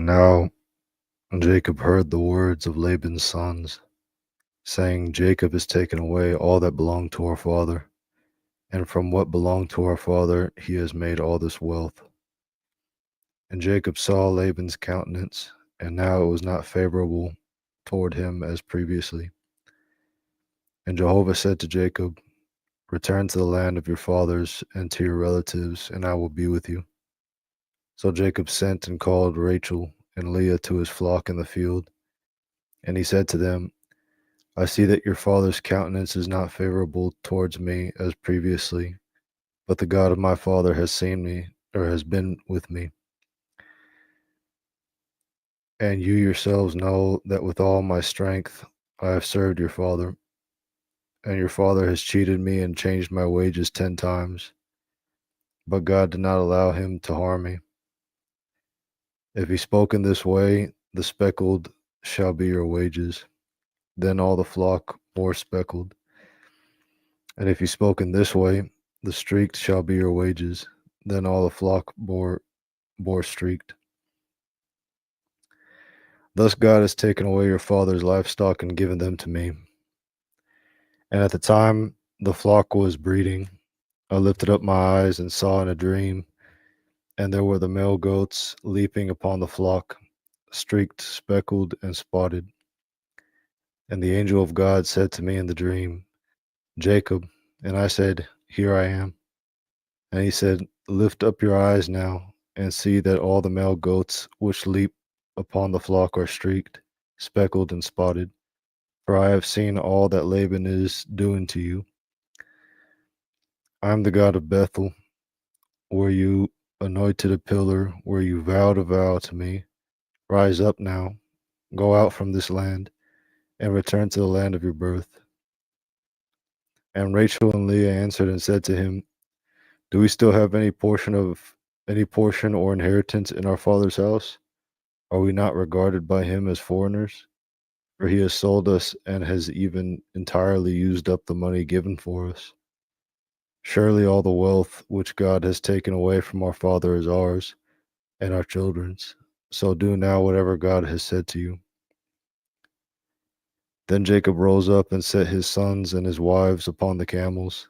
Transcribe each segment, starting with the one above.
Now Jacob heard the words of Laban's sons, saying, Jacob has taken away all that belonged to our father, and from what belonged to our father he has made all this wealth. And Jacob saw Laban's countenance, and now it was not favorable toward him as previously. And Jehovah said to Jacob, Return to the land of your fathers and to your relatives, and I will be with you. So Jacob sent and called Rachel and Leah to his flock in the field, and he said to them, I see that your father's countenance is not favorable towards me as previously, but the God of my father has seen me, or has been with me. And you yourselves know that with all my strength I have served your father, and your father has cheated me and changed my wages 10 times, but God did not allow him to harm me. If he spoke in this way, the speckled shall be your wages, then all the flock bore speckled. And if he spoke in this way, the streaked shall be your wages, then all the flock bore streaked. Thus God has taken away your father's livestock and given them to me. And at the time the flock was breeding, I lifted up my eyes and saw in a dream, and there were the male goats leaping upon the flock, streaked, speckled, and spotted. And the angel of God said to me in the dream, Jacob. And I said, Here I am. And he said, Lift up your eyes now, and see that all the male goats which leap upon the flock are streaked, speckled, and spotted. For I have seen all that Laban is doing to you. I am the God of Bethel, where you anointed a pillar, where you vowed a vow to me. Rise up now, go out from this land, and return to the land of your birth. And Rachel and Leah answered and said to him, Do we still have any portion or inheritance in our father's house? Are we not regarded by him as foreigners? For he has sold us and has even entirely used up the money given for us. Surely all the wealth which God has taken away from our father is ours and our children's. So do now whatever God has said to you. Then Jacob rose up and set his sons and his wives upon the camels,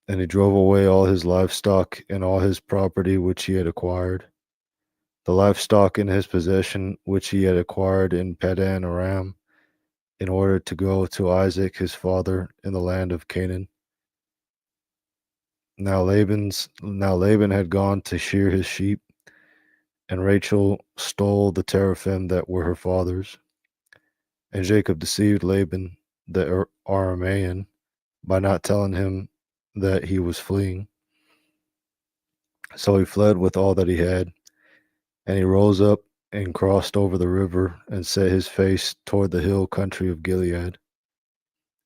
and he drove away all his livestock and all his property which he had acquired, the livestock in his possession which he had acquired in Padan Aram, in order to go to Isaac his father in the land of Canaan. Now Laban had gone to shear his sheep, and Rachel stole the teraphim that were her father's. And Jacob deceived Laban the Aramean by not telling him that he was fleeing. So he fled with all that he had, and he rose up and crossed over the river and set his face toward the hill country of Gilead.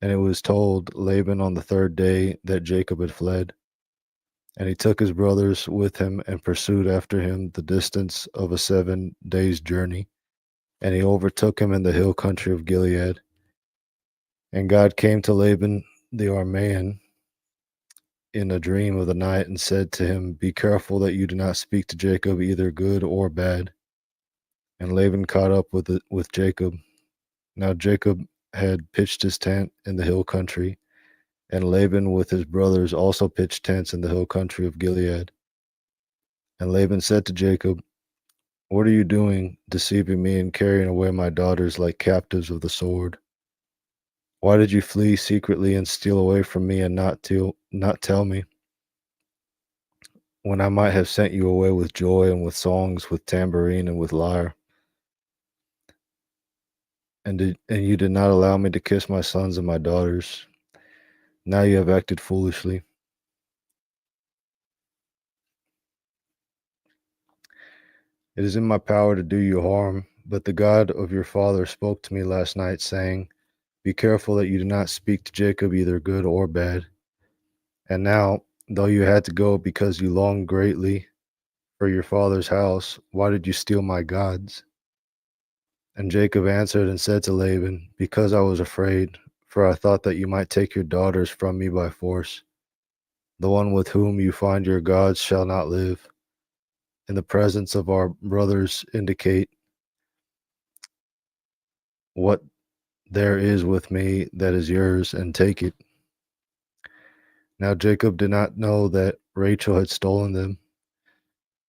And it was told Laban on the third day that Jacob had fled. And he took his brothers with him and pursued after him the distance of a 7 days' journey. And he overtook him in the hill country of Gilead. And God came to Laban the Aramean in a dream of the night and said to him, Be careful that you do not speak to Jacob either good or bad. And Laban caught up with Jacob. Now Jacob had pitched his tent in the hill country, and Laban with his brothers also pitched tents in the hill country of Gilead. And Laban said to Jacob, What are you doing, deceiving me and carrying away my daughters like captives of the sword? Why did you flee secretly and steal away from me and not tell me, when I might have sent you away with joy and with songs, with tambourine and with lyre? And you did not allow me to kiss my sons and my daughters. Now you have acted foolishly. It is in my power to do you harm, but the God of your father spoke to me last night, saying, Be careful that you do not speak to Jacob either good or bad. And now, though you had to go because you longed greatly for your father's house, why did you steal my gods? And Jacob answered and said to Laban, Because I was afraid, for I thought that you might take your daughters from me by force. The one with whom you find your gods shall not live. in the presence of our brothers indicate what there is with me that is yours, and take it." Now Jacob did not know that Rachel had stolen them.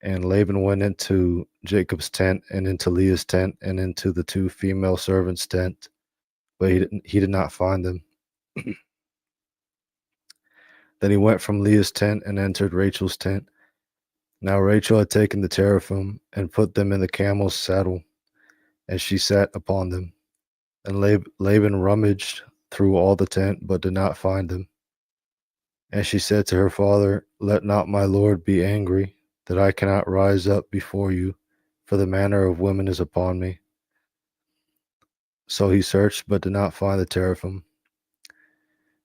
And Laban went into Jacob's tent and into Leah's tent and into the two female servants' tent, but he did not find them. Then he went from Leah's tent and entered Rachel's tent. Now Rachel had taken the teraphim and put them in the camel's saddle, and she sat upon them. And Laban rummaged through all the tent, but did not find them. And she said to her father, "Let not my lord be angry, that I cannot rise up before you, for the manner of women is upon me." So he searched, but did not find the teraphim.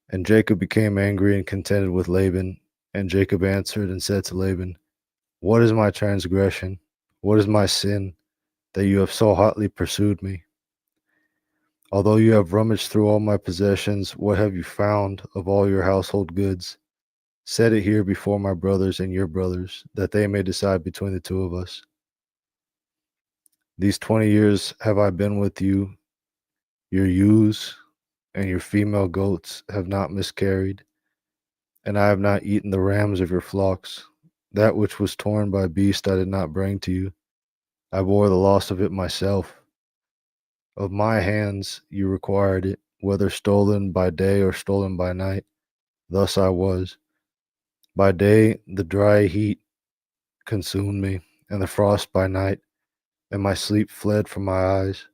And Jacob became angry and contended with Laban. And Jacob answered and said to Laban, "What is my transgression? What is my sin, that you have so hotly pursued me? Although you have rummaged through all my possessions, what have you found of all your household goods? Set it here before my brothers and your brothers, that they may decide between the two of us. These 20 years have I been with you. Your ewes and your female goats have not miscarried, and I have not eaten the rams of your flocks. That which was torn by beast I did not bring to you. I bore the loss of it myself. Of my hands you required it, whether stolen by day or stolen by night. Thus I was. By day the dry heat consumed me, and the frost by night, and my sleep fled from my eyes.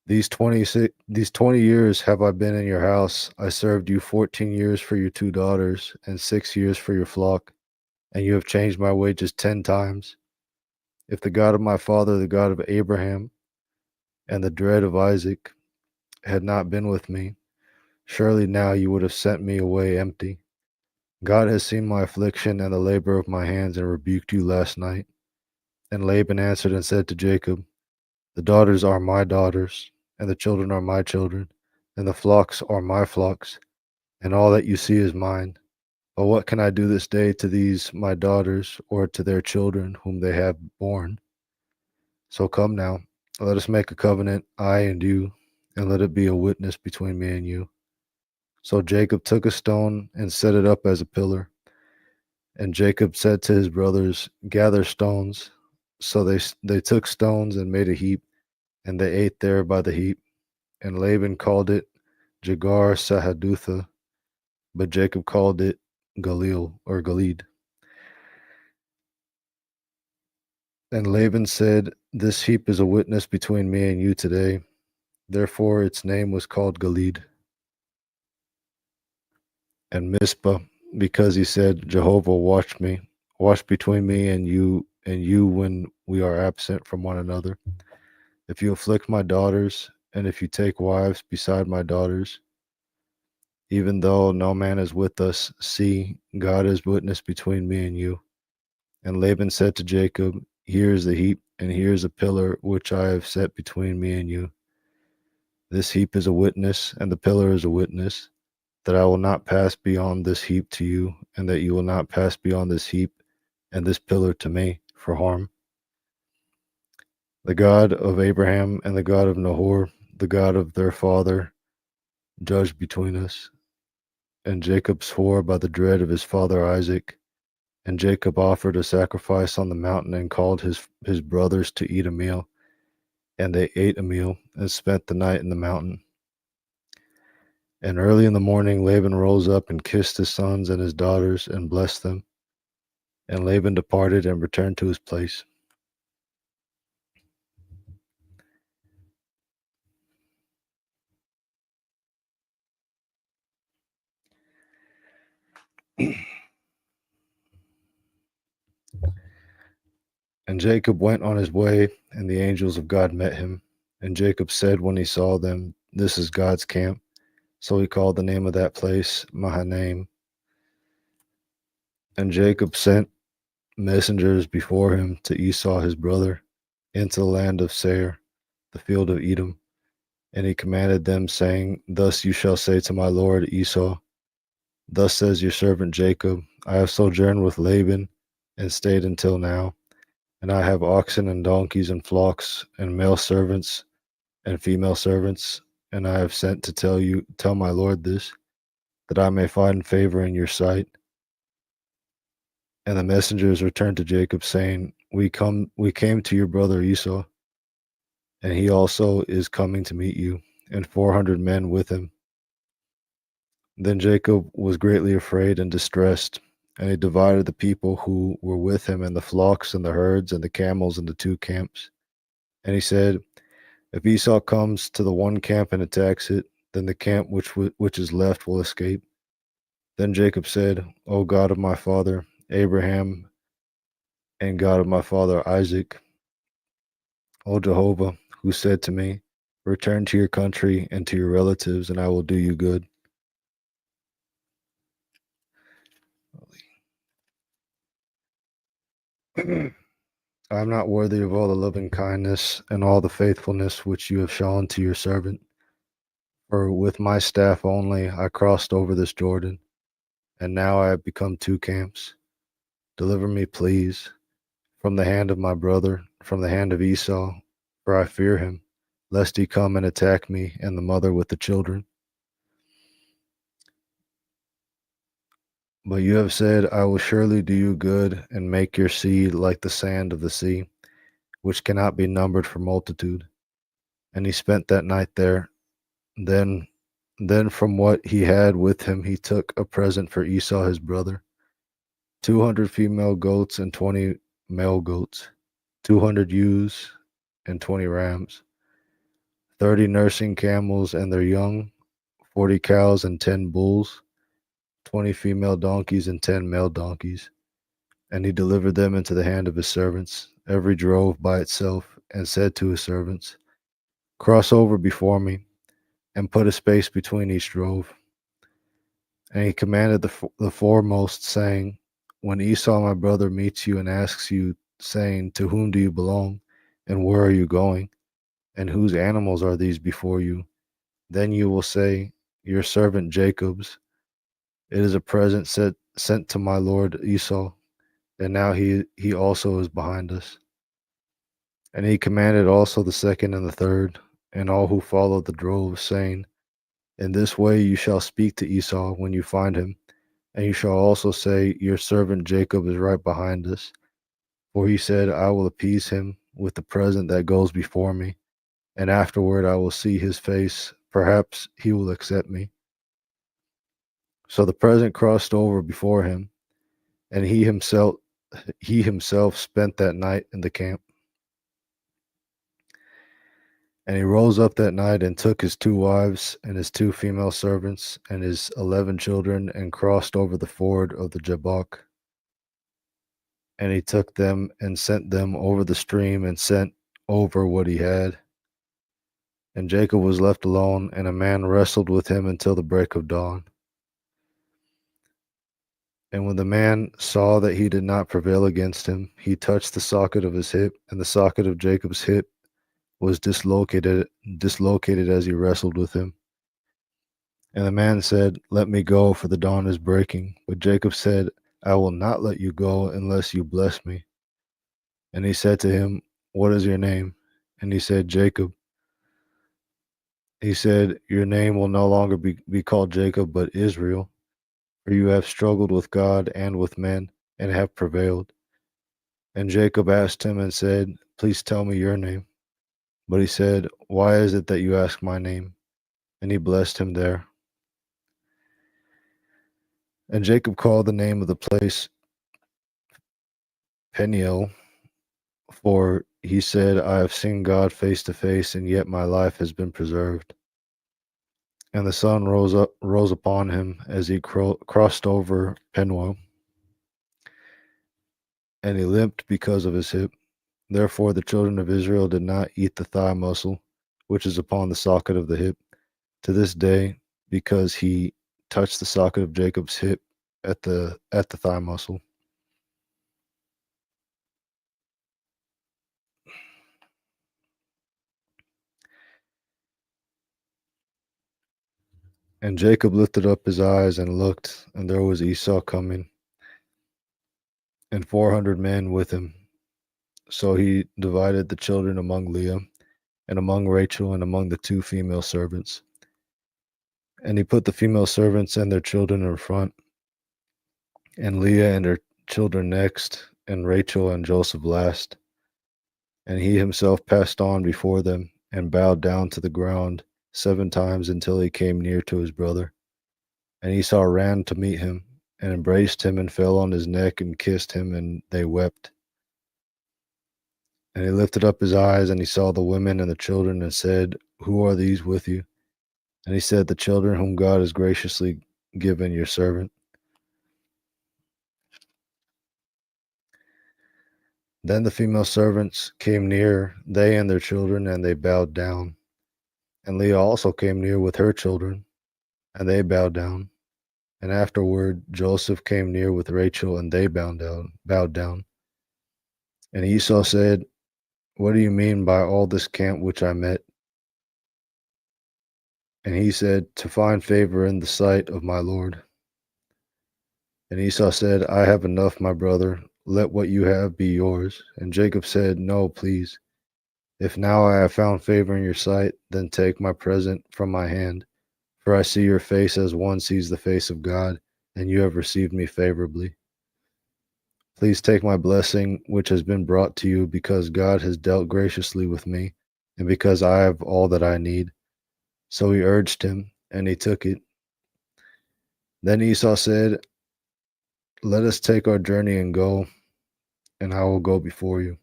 These 20 years have I been in your house. I served you 14 years for your 2 daughters, and 6 years for your flock, and you have changed my wages 10 times. If the God of my father, the God of Abraham, and the dread of Isaac had not been with me, surely now you would have sent me away empty. God has seen my affliction and the labor of my hands, and rebuked you last night." And Laban answered and said to Jacob, "The daughters are my daughters, and the children are my children, and the flocks are my flocks, and all that you see is mine. But what can I do this day to these my daughters, or to their children whom they have borne? So come now, let us make a covenant, I and you, and let it be a witness between me and you." So Jacob took a stone and set it up as a pillar. And Jacob said to his brothers, "Gather stones." So they took stones and made a heap, and they ate there by the heap. And Laban called it Jagar Sahadutha, but Jacob called it Galil or Galid. And Laban said, "This heap is a witness between me and you today." Therefore its name was called Galid. And Mizpah, because he said, "Jehovah watch between me and you when we are absent from one another. If you afflict my daughters, and if you take wives beside my daughters, even though no man is with us, see, God is witness between me and you." And Laban said to Jacob, "Here is the heap, and here is a pillar which I have set between me and you. This heap is a witness, and the pillar is a witness, that I will not pass beyond this heap to you, and that you will not pass beyond this heap and this pillar to me for harm. The God of Abraham and the God of Nahor, the God of their father, judge between us." And Jacob swore by the dread of his father Isaac. And Jacob offered a sacrifice on the mountain and called his brothers to eat a meal. And they ate a meal and spent the night in the mountain. And early in the morning Laban rose up and kissed his sons and his daughters and blessed them. And Laban departed and returned to his place. And Jacob went on his way, and the angels of God met him. And Jacob said when he saw them, "This is God's camp." So he called the name of that place Mahanaim. And Jacob sent messengers before him to Esau his brother into the land of Seir, the field of Edom. And he commanded them, saying, "Thus you shall say to my lord Esau, Thus says your servant Jacob, I have sojourned with Laban and stayed until now. And I have oxen and donkeys and flocks and male servants and female servants, and I have sent to tell my lord this, that I may find favor in your sight. And the messengers returned to Jacob, saying, we came to your brother Esau, and he also is coming to meet you, and 400 men with him. Then Jacob was greatly afraid and distressed, and he divided the people who were with him, and the flocks and the herds and the camels into two camps. And he said, if Esau comes to the one camp and attacks it, then the camp which is left will escape. Then Jacob said, O God of my father Abraham and God of my father Isaac, O Jehovah, who said to me, return to your country and to your relatives, and I will do you good. I am not worthy of all the loving kindness and all the faithfulness which you have shown to your servant. For with my staff only I crossed over this Jordan, and now I have become two camps. Deliver me, please, from the hand of my brother, from the hand of Esau, for I fear him, lest he come and attack me and the mother with the children. But you have said, I will surely do you good and make your seed like the sand of the sea, which cannot be numbered for multitude. And he spent that night there. Then from what he had with him he took a present for Esau his brother, 200 female goats and 20 male goats, 200 ewes and 20 rams, 30 nursing camels and their young, 40 cows and 10 bulls, 20 female donkeys and 10 male donkeys. And he delivered them into the hand of his servants, every drove by itself, and said to his servants, cross over before me, and put a space between each drove. And he commanded the foremost, saying, when Esau my brother meets you and asks you, saying, to whom do you belong, and where are you going, and whose animals are these before you? Then you will say, your servant Jacob's. It is a present sent to my lord Esau, and now he also is behind us. And he commanded also the second and the third, and all who followed the drove, saying, in this way you shall speak to Esau when you find him, and you shall also say, your servant Jacob is right behind us. For he said, I will appease him with the present that goes before me, and afterward I will see his face. Perhaps he will accept me. So the present crossed over before him, and he himself spent that night in the camp. And he rose up that night and took his 2 wives and his 2 female servants and his 11 children and crossed over the ford of the Jabbok. And he took them and sent them over the stream and sent over what he had. And Jacob was left alone, and a man wrestled with him until the break of dawn. And when the man saw that he did not prevail against him, he touched the socket of his hip, and the socket of Jacob's hip was dislocated as he wrestled with him. And the man said, let me go, for the dawn is breaking. But Jacob said, I will not let you go unless you bless me. And he said to him, what is your name? And he said, Jacob. He said, your name will no longer be called Jacob, but Israel, for you have struggled with God and with men, and have prevailed. And Jacob asked him and said, please tell me your name. But he said, why is it that you ask my name? And he blessed him there. And Jacob called the name of the place Peniel, for he said, I have seen God face to face, and yet my life has been preserved. And the sun rose upon him as he crossed over Penuel, and he limped because of his hip. Therefore the children of Israel did not eat the thigh muscle, which is upon the socket of the hip, to this day, because he touched the socket of Jacob's hip at the thigh muscle. And Jacob lifted up his eyes and looked, and there was Esau coming. and 400 men with him. So he divided the children among Leah, and among Rachel, and among the 2 female servants. And he put the female servants and their children in front, and Leah and her children next, and Rachel and Joseph last. And he himself passed on before them, and bowed down to the ground 7 times until he came near to his brother. And Esau ran to meet him, and embraced him, and fell on his neck, and kissed him, and they wept. And he lifted up his eyes, and he saw the women and the children, and said, Who are these with you? And he said, The children whom God has graciously given your servant. Then the female servants came near, they and their children, and they bowed down. And Leah also came near with her children, and they bowed down. And afterward Joseph came near with Rachel, and they bowed down. And Esau said, What do you mean by all this camp which I met? And he said, To find favor in the sight of my Lord. And Esau said, I have enough, my brother. Let what you have be yours. And Jacob said, No, please. If now I have found favor in your sight, then take my present from my hand. For I see your face as one sees the face of God, and you have received me favorably. Please take my blessing, which has been brought to you, because God has dealt graciously with me, and because I have all that I need. So he urged him, and he took it. Then Esau said, Let us take our journey and go, and I will go before you.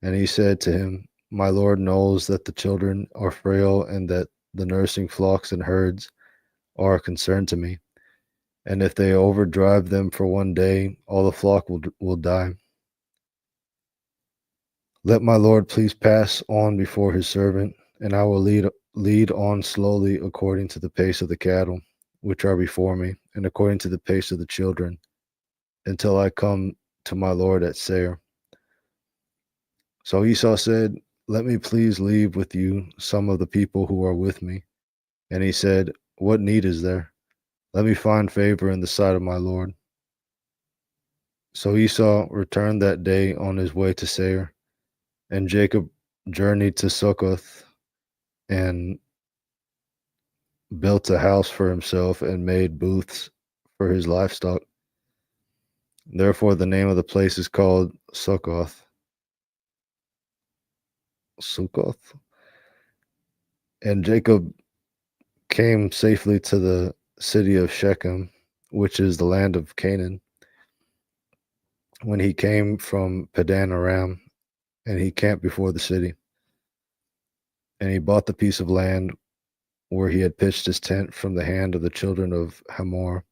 And he said to him, My Lord knows that the children are frail, and that the nursing flocks and herds are a concern to me. And if they overdrive them for one day, all the flock will die. Let my Lord please pass on before his servant, and I will lead on slowly according to the pace of the cattle, which are before me, and according to the pace of the children, until I come to my Lord at Seir. So Esau said, Let me please leave with you some of the people who are with me. And he said, What need is there? Let me find favor in the sight of my Lord. So Esau returned that day on his way to Seir, and Jacob journeyed to Succoth, and built a house for himself, and made booths for his livestock. Therefore the name of the place is called Succoth. And Jacob came safely to the city of Shechem, which is the land of Canaan, when he came from Padan Aram, and he camped before the city. And he bought the piece of land where he had pitched his tent from the hand of the children of Hamor,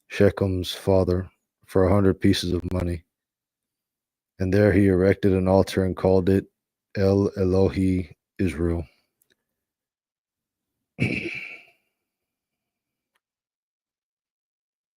Shechem's father, for 100 pieces of money. And there he erected an altar and called it El Elohi Israel.